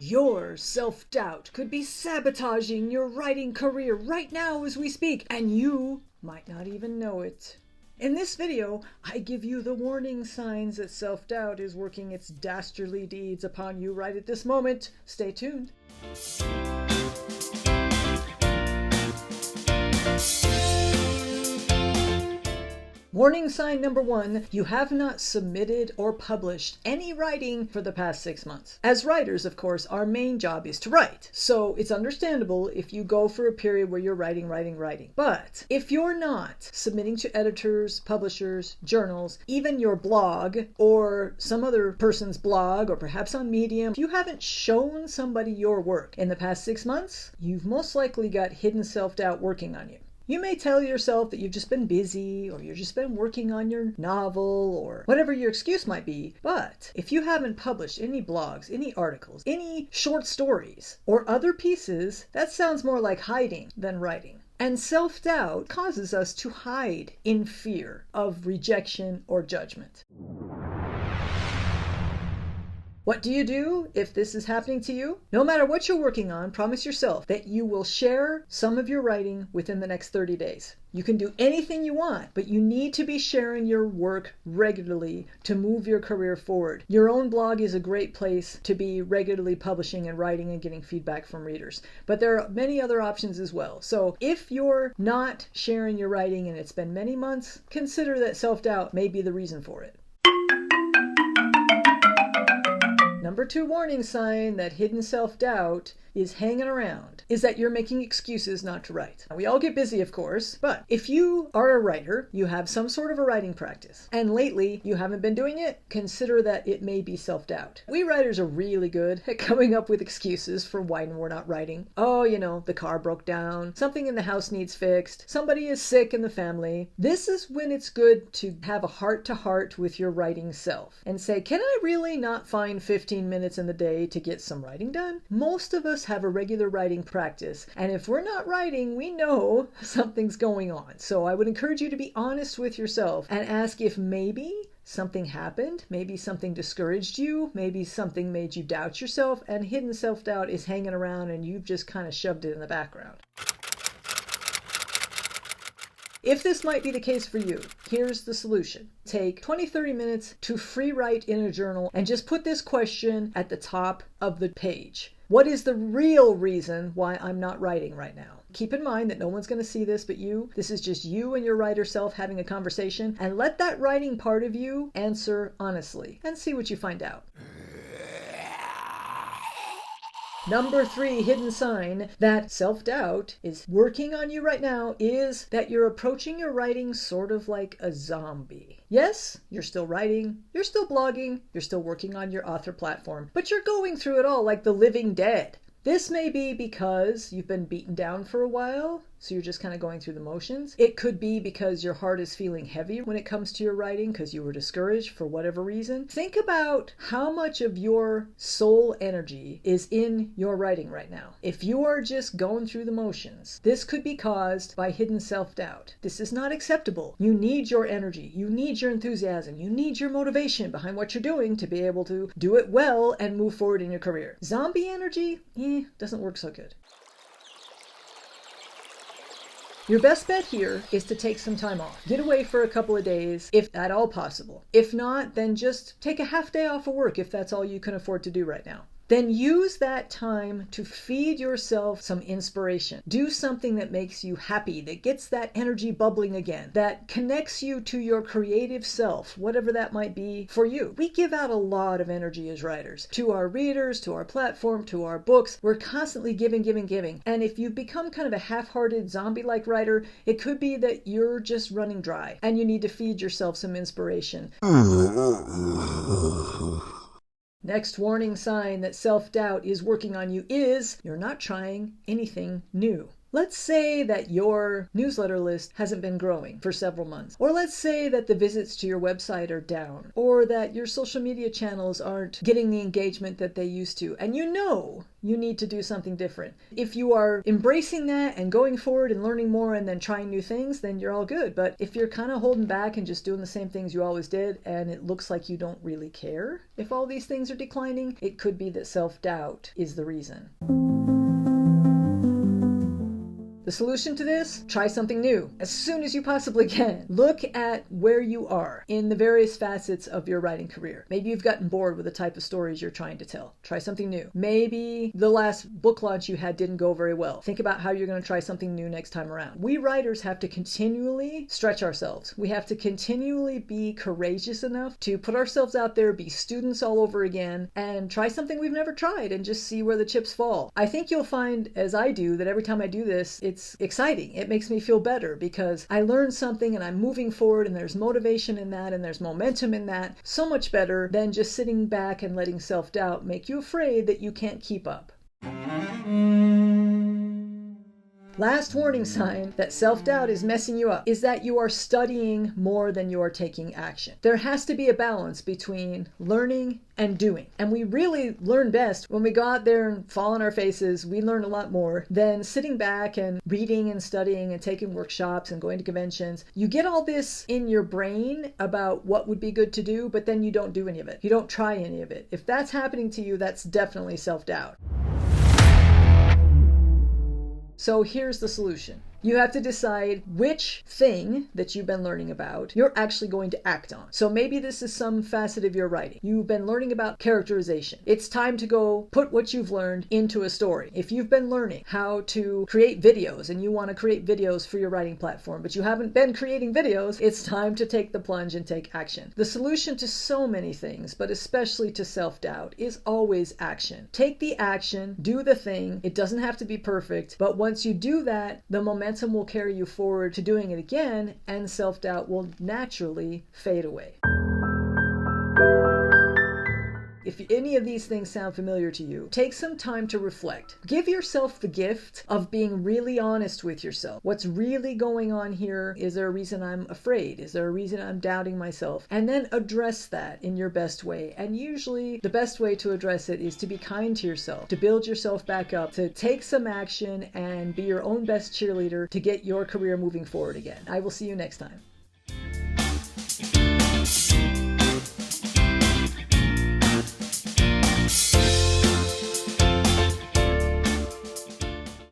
Your self-doubt could be sabotaging your writing career right now as we speak, and you might not even know it. In this video, I give you the warning signs that self-doubt is working its dastardly deeds upon you right at this moment. Stay tuned. Warning sign number 1, you have not submitted or published any writing for the past 6 months. As writers, of course, our main job is to write. So it's understandable if you go for a period where you're writing. But if you're not submitting to editors, publishers, journals, even your blog or some other person's blog, or perhaps on Medium, if you haven't shown somebody your work in the past 6 months, you've most likely got hidden self-doubt working on you. You may tell yourself that you've just been busy, or you've just been working on your novel, or whatever your excuse might be, but if you haven't published any blogs, any articles, any short stories, or other pieces, that sounds more like hiding than writing. And self-doubt causes us to hide in fear of rejection or judgment. What do you do if this is happening to you? No matter what you're working on, promise yourself that you will share some of your writing within the next 30 days. You can do anything you want, but you need to be sharing your work regularly to move your career forward. Your own blog is a great place to be regularly publishing and writing and getting feedback from readers. But there are many other options as well. So if you're not sharing your writing and it's been many months, consider that self-doubt may be the reason for it. Number 2 warning sign that hidden self-doubt is hanging around is that you're making excuses not to write. Now, we all get busy, of course, but if you are a writer, you have some sort of a writing practice, and lately you haven't been doing it, consider that it may be self-doubt. We writers are really good at coming up with excuses for why we're not writing. Oh, the car broke down, something in the house needs fixed, somebody is sick in the family. This is when it's good to have a heart-to-heart with your writing self and say, can I really not find 15 minutes in the day to get some writing done? Most of us have a regular writing practice, and if we're not writing, we know something's going on. So I would encourage you to be honest with yourself and ask if maybe something happened, maybe something discouraged you, maybe something made you doubt yourself, and hidden self-doubt is hanging around and you've just kind of shoved it in the background. If this might be the case for you, here's the solution. Take 20-30 minutes to free write in a journal and just put this question at the top of the page. What is the real reason why I'm not writing right now? Keep in mind that no one's going to see this but you. This is just you and your writer self having a conversation, and let that writing part of you answer honestly and see what you find out. Number 3 hidden sign that self-doubt is working on you right now is that you're approaching your writing sort of like a zombie. Yes, you're still writing, you're still blogging, you're still working on your author platform, but you're going through it all like the living dead. This may be because you've been beaten down for a while, so you're just kind of going through the motions. It could be because your heart is feeling heavy when it comes to your writing because you were discouraged for whatever reason. Think about how much of your soul energy is in your writing right now. If you are just going through the motions, this could be caused by hidden self-doubt. This is not acceptable. You need your energy. You need your enthusiasm. You need your motivation behind what you're doing to be able to do it well and move forward in your career. Zombie energy? Doesn't work so good. Your best bet here is to take some time off. Get away for a couple of days, if at all possible. If not, then just take a half day off of work if that's all you can afford to do right now. Then use that time to feed yourself some inspiration. Do something that makes you happy, that gets that energy bubbling again, that connects you to your creative self, whatever that might be for you. We give out a lot of energy as writers to our readers, to our platform, to our books. We're constantly giving. And if you've become kind of a half-hearted zombie-like writer, it could be that you're just running dry and you need to feed yourself some inspiration. Next warning sign that self-doubt is working on you is you're not trying anything new. Let's say that your newsletter list hasn't been growing for several months. Or let's say that the visits to your website are down. Or that your social media channels aren't getting the engagement that they used to. And you know you need to do something different. If you are embracing that and going forward and learning more and then trying new things, then you're all good. But if you're kind of holding back and just doing the same things you always did, and it looks like you don't really care if all these things are declining, it could be that self-doubt is the reason. The solution to this? Try something new as soon as you possibly can. Look at where you are in the various facets of your writing career. Maybe you've gotten bored with the type of stories you're trying to tell. Try something new. Maybe the last book launch you had didn't go very well. Think about how you're going to try something new next time around. We writers have to continually stretch ourselves. We have to continually be courageous enough to put ourselves out there, be students all over again, and try something we've never tried and just see where the chips fall. I think you'll find, as I do, that every time I do this, it's exciting. It makes me feel better because I learned something and I'm moving forward, and there's motivation in that and there's momentum in that. So much better than just sitting back and letting self-doubt make you afraid that you can't keep up. Last warning sign that self-doubt is messing you up is that you are studying more than you are taking action. There has to be a balance between learning and doing. And we really learn best when we go out there and fall on our faces. We learn a lot more than sitting back and reading and studying and taking workshops and going to conventions. You get all this in your brain about what would be good to do, but then you don't do any of it. You don't try any of it. If that's happening to you, that's definitely self-doubt. So here's the solution. You have to decide which thing that you've been learning about you're actually going to act on. So maybe this is some facet of your writing. You've been learning about characterization. It's time to go put what you've learned into a story. If you've been learning how to create videos and you want to create videos for your writing platform, but you haven't been creating videos, it's time to take the plunge and take action. The solution to so many things, but especially to self-doubt, is always action. Take the action, do the thing. It doesn't have to be perfect, but once you do that, the momentum will carry you forward to doing it again, and self-doubt will naturally fade away. If any of these things sound familiar to you, take some time to reflect. Give yourself the gift of being really honest with yourself. What's really going on here? Is there a reason I'm afraid? Is there a reason I'm doubting myself? And then address that in your best way. And usually the best way to address it is to be kind to yourself, to build yourself back up, to take some action and be your own best cheerleader to get your career moving forward again. I will see you next time.